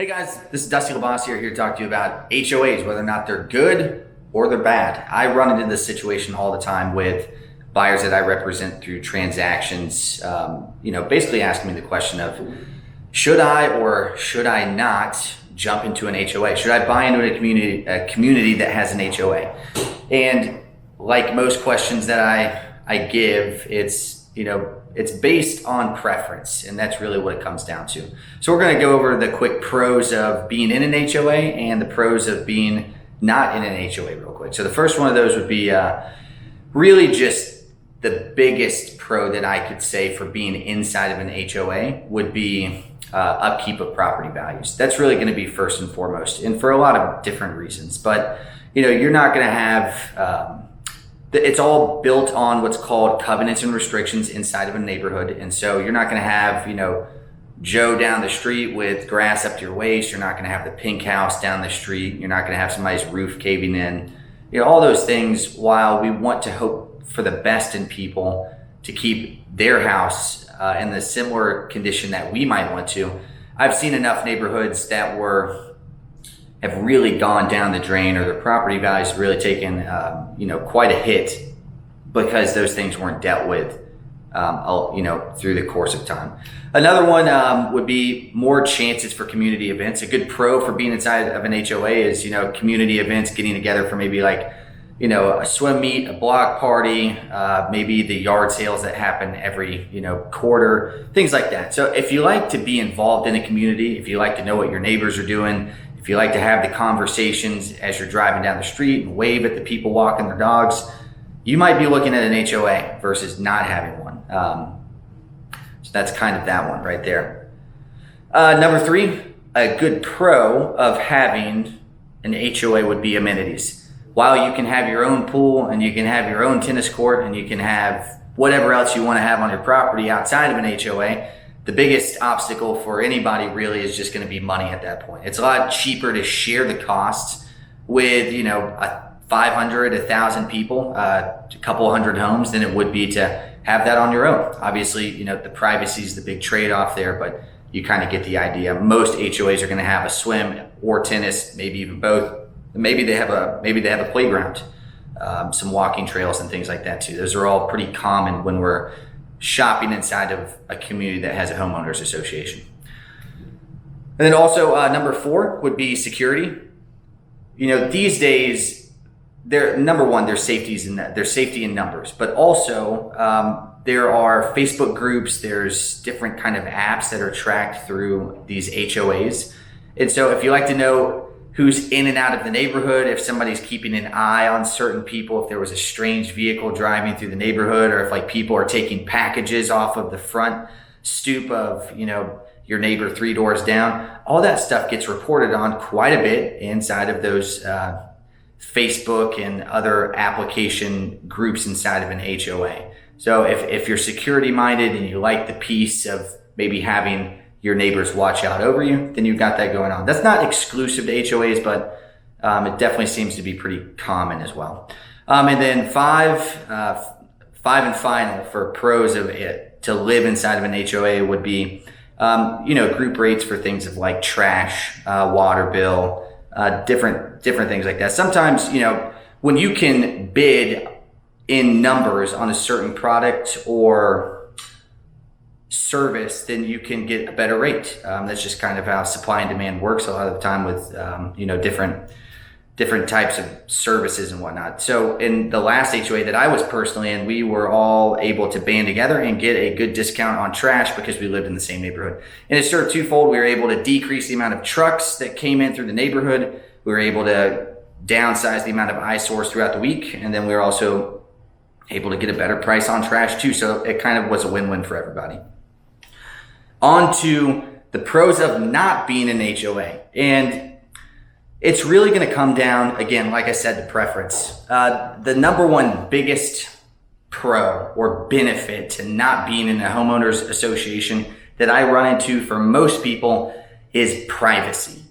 Hey guys, this is Dusty LaBossiere here to talk to you about HOAs, whether or not they're good or they're bad. I run into this situation all the time with buyers that I represent through transactions, basically asking me the question of, should I or should I not jump into an HOA? Should I buy into a community that has an HOA? And like most questions that I give, it's based on preference, and that's really what it comes down to. So we're going to go over the quick pros of being in an HOA and the pros of being not in an HOA real quick. So the first one of those would be really just the biggest pro that I could say for being inside of an HOA would be upkeep of property values. That's really going to be first and foremost, and for a lot of different reasons. But you're not going to have it's all built on what's called covenants and restrictions inside of a neighborhood. And so you're not going to have, Joe down the street with grass up to your waist. You're not going to have the pink house down the street. You're not going to have somebody's roof caving in. All those things, while we want to hope for the best in people to keep their house in the similar condition that we might want to, I've seen enough neighborhoods that have really gone down the drain, or their property values have really taken, quite a hit because those things weren't dealt with, through the course of time. Another one would be more chances for community events. A good pro for being inside of an HOA is, community events, getting together for maybe a swim meet, a block party, maybe the yard sales that happen every, quarter, things like that. So if you like to be involved in a community, if you like to know what your neighbors are doing, if you like to have the conversations as you're driving down the street and wave at the people walking their dogs, you might be looking at an HOA versus not having one. So that's kind of that one right there. Number three, a good pro of having an HOA would be amenities. While you can have your own pool and you can have your own tennis court and you can have whatever else you want to have on your property outside of an HOA, the biggest obstacle for anybody really is just going to be money at that point. It's a lot cheaper to share the costs with, 500, 1,000 people, a couple hundred homes than it would be to have that on your own. Obviously, the privacy is the big trade-off there, but you kind of get the idea. Most HOAs are going to have a swim or tennis, maybe even both. Maybe they have a playground, some walking trails and things like that too. Those are all pretty common when we're shopping inside of a community that has a homeowners association. And then also number four would be security. These days, there's safety in numbers, but also there are Facebook groups, there's different kind of apps that are tracked through these HOAs. And so if you like to know who's in and out of the neighborhood, if somebody's keeping an eye on certain people, if there was a strange vehicle driving through the neighborhood, or if people are taking packages off of the front stoop of, your neighbor 3 doors down, all that stuff gets reported on quite a bit inside of those Facebook and other application groups inside of an HOA. So if you're security minded and you like the peace of maybe having your neighbors watch out over you, then you've got that going on. That's not exclusive to HOAs, but it definitely seems to be pretty common as well. And then five and final for pros of it to live inside of an HOA would be, group rates for things of like trash, water bill, different things like that. Sometimes, when you can bid in numbers on a certain product or service, then you can get a better rate. That's just kind of how supply and demand works a lot of the time with, different types of services and whatnot. So in the last HOA that I was personally in, we were all able to band together and get a good discount on trash because we lived in the same neighborhood. And it served twofold. We were able to decrease the amount of trucks that came in through the neighborhood. We were able to downsize the amount of eyesores throughout the week. And then we were also able to get a better price on trash too. So it kind of was a win-win for everybody. On to the pros of not being an HOA. And it's really going to come down, again, like I said, to preference. The number one biggest pro or benefit to not being in a homeowners association that I run into for most people is privacy.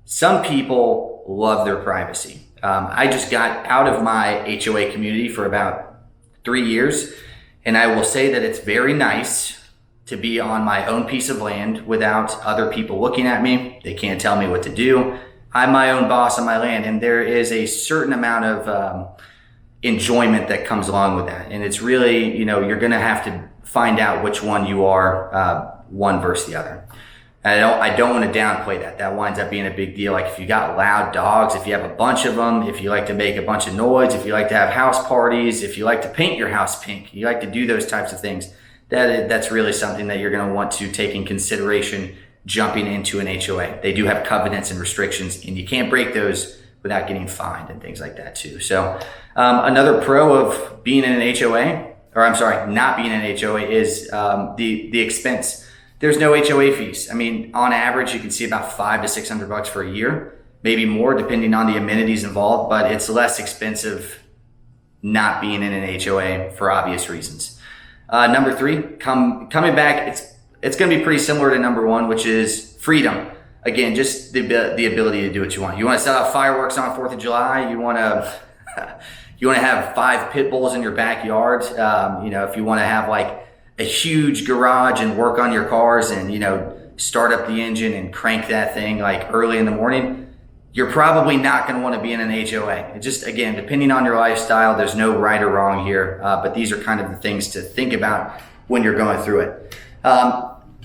Some people love their privacy. I just got out of my HOA community for about 3 years, and I will say that it's very nice to be on my own piece of land without other people looking at me. They can't tell me what to do. I'm my own boss on my land, and there is a certain amount of enjoyment that comes along with that. And it's really, you're going to have to find out which one you are, one versus the other. And I don't want to downplay that. That winds up being a big deal. Like if you got loud dogs, if you have a bunch of them, if you like to make a bunch of noise, if you like to have house parties, if you like to paint your house pink, you like to do those types of things, that's really something that you're going to want to take in consideration jumping into an HOA. They do have covenants and restrictions, and you can't break those without getting fined and things like that too. So another pro of being in an HOA, or I'm sorry, not being in an HOA, is the expense. There's no HOA fees. I mean, on average, you can see about $500 to $600 for a year, maybe more depending on the amenities involved, but it's less expensive not being in an HOA for obvious reasons. Number three, coming back, it's going to be pretty similar to number one, which is freedom. Again, just the ability to do what you want. You want to set off fireworks on 4th of July. You want to have 5 pit bulls in your backyard. If you want to have like a huge garage and work on your cars and, start up the engine and crank that thing like early in the morning, you're probably not going to want to be in an HOA. It just, again, depending on your lifestyle, there's no right or wrong here. But these are kind of the things to think about when you're going through it.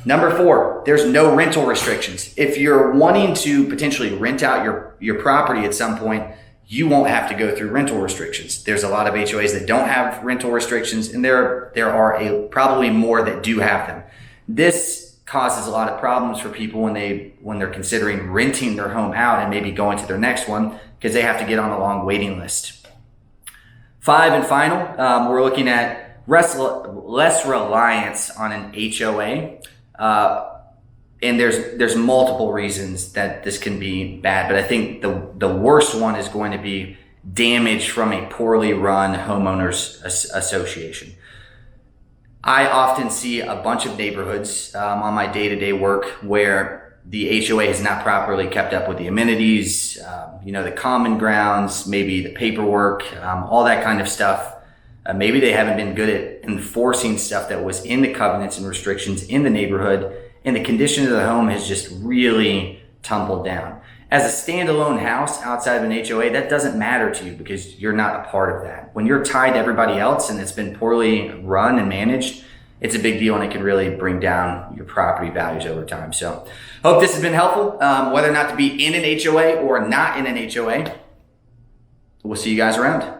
Number 4, there's no rental restrictions. If you're wanting to potentially rent out your property at some point, you won't have to go through rental restrictions. There's a lot of HOAs that don't have rental restrictions, and there are probably more that do have them. This causes a lot of problems for people when they're considering renting their home out and maybe going to their next one, because they have to get on a long waiting list. 5 and final, we're looking at less reliance on an HOA. And there's multiple reasons that this can be bad, but I think the worst one is going to be damage from a poorly run homeowners association. I often see a bunch of neighborhoods on my day-to-day work where the HOA has not properly kept up with the amenities, the common grounds, maybe the paperwork, all that kind of stuff. Maybe they haven't been good at enforcing stuff that was in the covenants and restrictions in the neighborhood, and the condition of the home has just really tumbled down. As a standalone house outside of an HOA, that doesn't matter to you because you're not a part of that. When you're tied to everybody else and it's been poorly run and managed, it's a big deal, and it can really bring down your property values over time. So hope this has been helpful. Whether or not to be in an HOA or not in an HOA, we'll see you guys around.